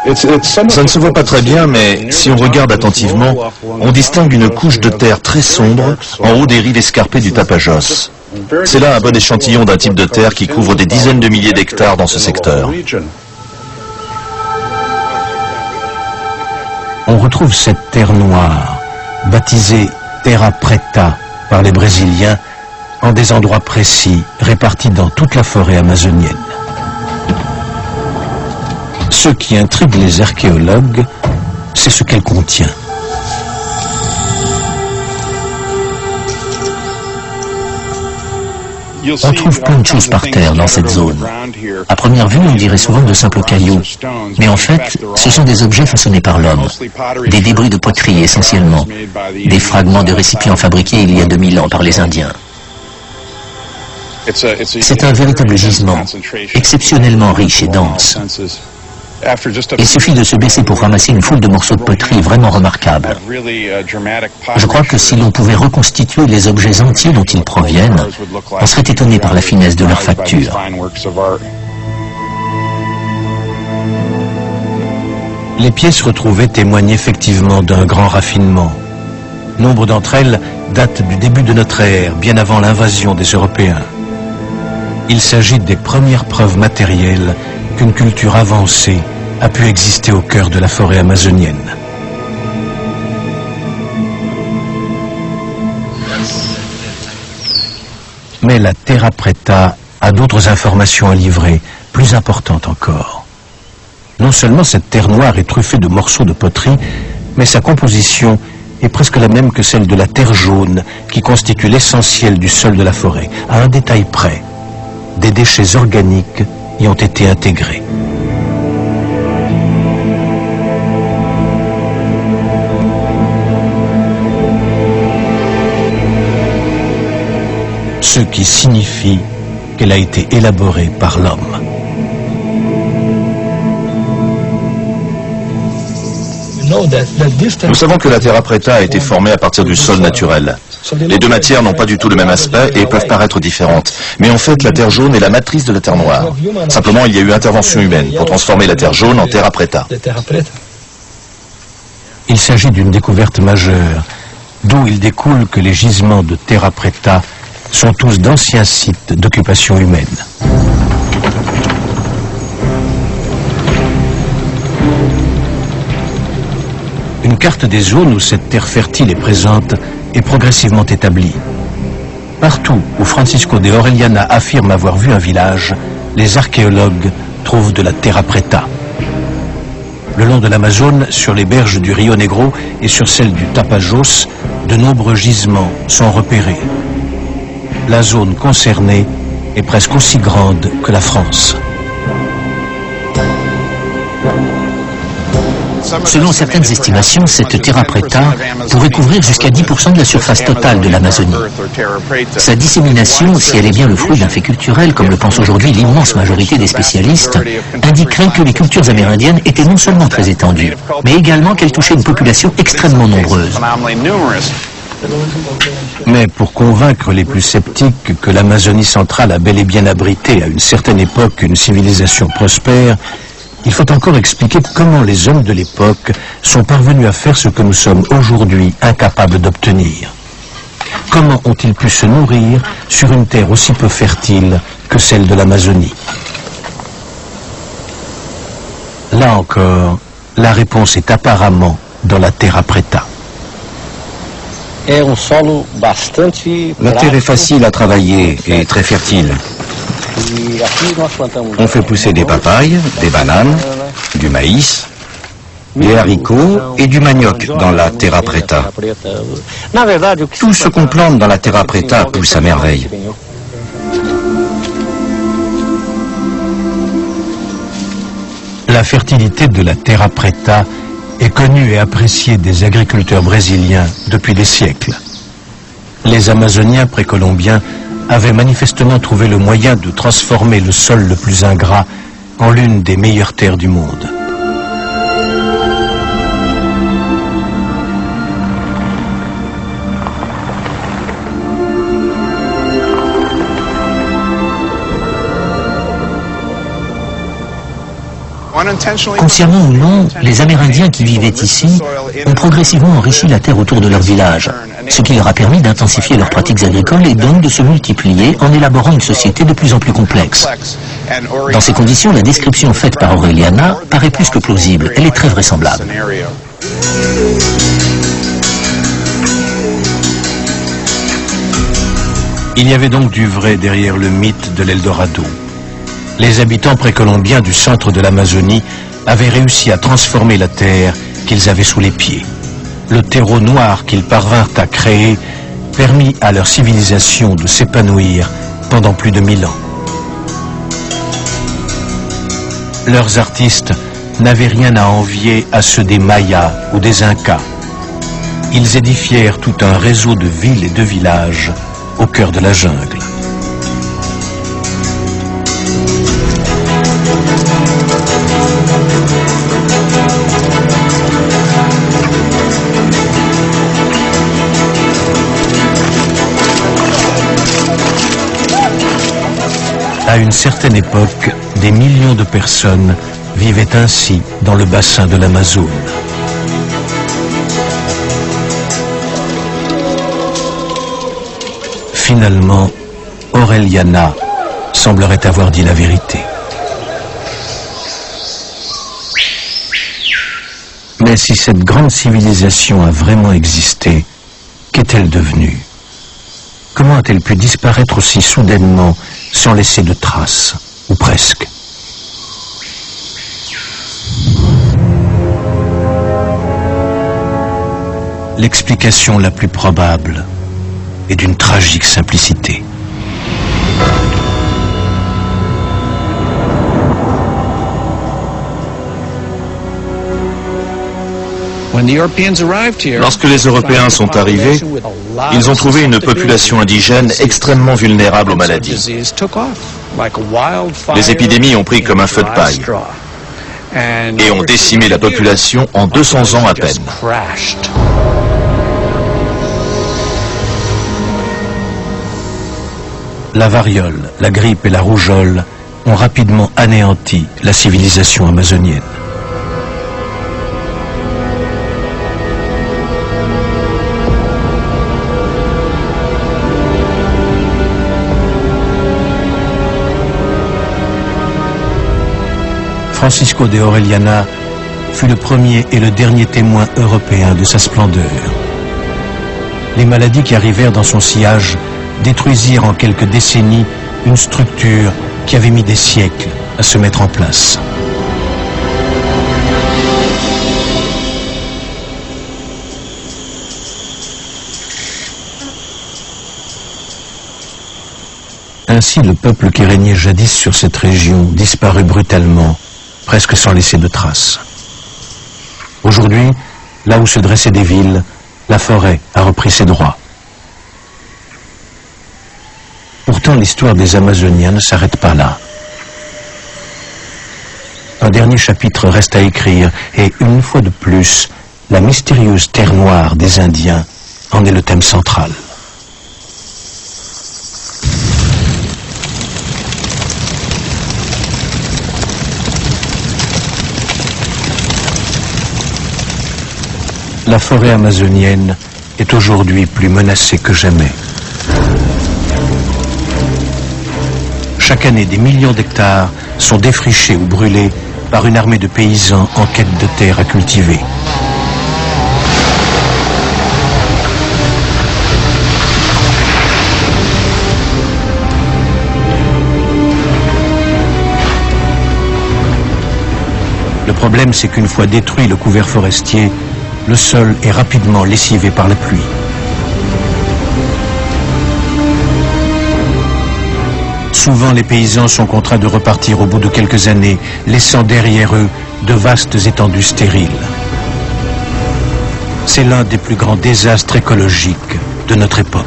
Ça ne se voit pas très bien, mais si on regarde attentivement, on distingue une couche de terre très sombre en haut des rives escarpées du Tapajós. C'est là un bon échantillon d'un type de terre qui couvre des dizaines de milliers d'hectares dans ce secteur. On retrouve cette terre noire, baptisée Terra Preta par les Brésiliens, en des endroits précis, répartis dans toute la forêt amazonienne. Ce qui intrigue les archéologues, c'est ce qu'elle contient. On trouve plein de choses par terre dans cette zone. À première vue, on dirait souvent de simples cailloux. Mais en fait, ce sont des objets façonnés par l'homme. Des débris de poterie essentiellement. Des fragments de récipients fabriqués il y a 2000 ans par les Indiens. C'est un véritable gisement, exceptionnellement riche et dense. Il suffit de se baisser pour ramasser une foule de morceaux de poterie vraiment remarquables. Je crois que si l'on pouvait reconstituer les objets entiers dont ils proviennent, on serait étonné par la finesse de leur facture. Les pièces retrouvées témoignent effectivement d'un grand raffinement. Nombre d'entre elles datent du début de notre ère, bien avant l'invasion des Européens. Il s'agit des premières preuves matérielles qu'une culture avancée a pu exister au cœur de la forêt amazonienne. Mais la Terra Preta a d'autres informations à livrer, plus importantes encore. Non seulement cette terre noire est truffée de morceaux de poterie, mais sa composition est presque la même que celle de la terre jaune, qui constitue l'essentiel du sol de la forêt, à un détail près. Des déchets organiques y ont été intégrés. Ce qui signifie qu'elle a été élaborée par l'homme. Nous savons que la Terra Preta a été formée à partir du sol naturel. Les deux matières n'ont pas du tout le même aspect et peuvent paraître différentes. Mais en fait, la terre jaune est la matrice de la terre noire. Simplement, il y a eu intervention humaine pour transformer la terre jaune en Terra Preta. Il s'agit d'une découverte majeure, d'où il découle que les gisements de Terra Preta sont tous d'anciens sites d'occupation humaine. Une carte des zones où cette terre fertile est présente est progressivement établie. Partout où Francisco de Orellana affirme avoir vu un village, les archéologues trouvent de la Terra Preta. Le long de l'Amazone, sur les berges du Rio Negro et sur celles du Tapajós, de nombreux gisements sont repérés. La zone concernée est presque aussi grande que la France. Selon certaines estimations, cette Terra Preta pourrait couvrir jusqu'à 10% de la surface totale de l'Amazonie. Sa dissémination, si elle est bien le fruit d'un fait culturel, comme le pense aujourd'hui l'immense majorité des spécialistes, indiquerait que les cultures amérindiennes étaient non seulement très étendues, mais également qu'elles touchaient une population extrêmement nombreuse. Mais pour convaincre les plus sceptiques que l'Amazonie centrale a bel et bien abrité à une certaine époque une civilisation prospère, il faut encore expliquer comment les hommes de l'époque sont parvenus à faire ce que nous sommes aujourd'hui incapables d'obtenir. Comment ont-ils pu se nourrir sur une terre aussi peu fertile que celle de l'Amazonie? Là encore, la réponse est apparemment dans la Terra Preta. La terre est facile à travailler et très fertile. On fait pousser des papayes, des bananes, du maïs, des haricots et du manioc dans la Terra Preta. Tout ce qu'on plante dans la Terra Preta pousse à merveille. La fertilité de la Terra Preta est connue et appréciée des agriculteurs brésiliens depuis des siècles. Les Amazoniens précolombiens avaient manifestement trouvé le moyen de transformer le sol le plus ingrat en l'une des meilleures terres du monde. Consciemment ou non, les Amérindiens qui vivaient ici ont progressivement enrichi la terre autour de leur village, ce qui leur a permis d'intensifier leurs pratiques agricoles et donc de se multiplier en élaborant une société de plus en plus complexe. Dans ces conditions, la description faite par Orellana paraît plus que plausible, elle est très vraisemblable. Il y avait donc du vrai derrière le mythe de l'Eldorado. Les habitants précolombiens du centre de l'Amazonie avaient réussi à transformer la terre qu'ils avaient sous les pieds. Le terreau noir qu'ils parvinrent à créer permit à leur civilisation de s'épanouir pendant plus de 1000 ans. Leurs artistes n'avaient rien à envier à ceux des Mayas ou des Incas. Ils édifièrent tout un réseau de villes et de villages au cœur de la jungle. À une certaine époque, des millions de personnes vivaient ainsi dans le bassin de l'Amazone. Finalement, Orellana semblerait avoir dit la vérité. Mais si cette grande civilisation a vraiment existé, qu'est-elle devenue? Comment a-t-elle pu disparaître aussi soudainement sans laisser de traces, ou presque? L'explication la plus probable est d'une tragique simplicité. Lorsque les Européens sont arrivés, ils ont trouvé une population indigène extrêmement vulnérable aux maladies. Les épidémies ont pris comme un feu de paille et ont décimé la population en 200 ans à peine. La variole, la grippe et la rougeole ont rapidement anéanti la civilisation amazonienne. Francisco de Orellana fut le premier et le dernier témoin européen de sa splendeur. Les maladies qui arrivèrent dans son sillage détruisirent en quelques décennies une structure qui avait mis des siècles à se mettre en place. Ainsi, le peuple qui régnait jadis sur cette région disparut brutalement, presque sans laisser de traces. Aujourd'hui, là où se dressaient des villes, la forêt a repris ses droits. Pourtant, l'histoire des Amazoniens ne s'arrête pas là. Un dernier chapitre reste à écrire et, une fois de plus, la mystérieuse terre noire des Indiens en est le thème central. La forêt amazonienne est aujourd'hui plus menacée que jamais. Chaque année, des millions d'hectares sont défrichés ou brûlés par une armée de paysans en quête de terre à cultiver. Le problème, c'est qu'une fois détruit le couvert forestier, le sol est rapidement lessivé par la pluie. Souvent, les paysans sont contraints de repartir au bout de quelques années, laissant derrière eux de vastes étendues stériles. C'est l'un des plus grands désastres écologiques de notre époque.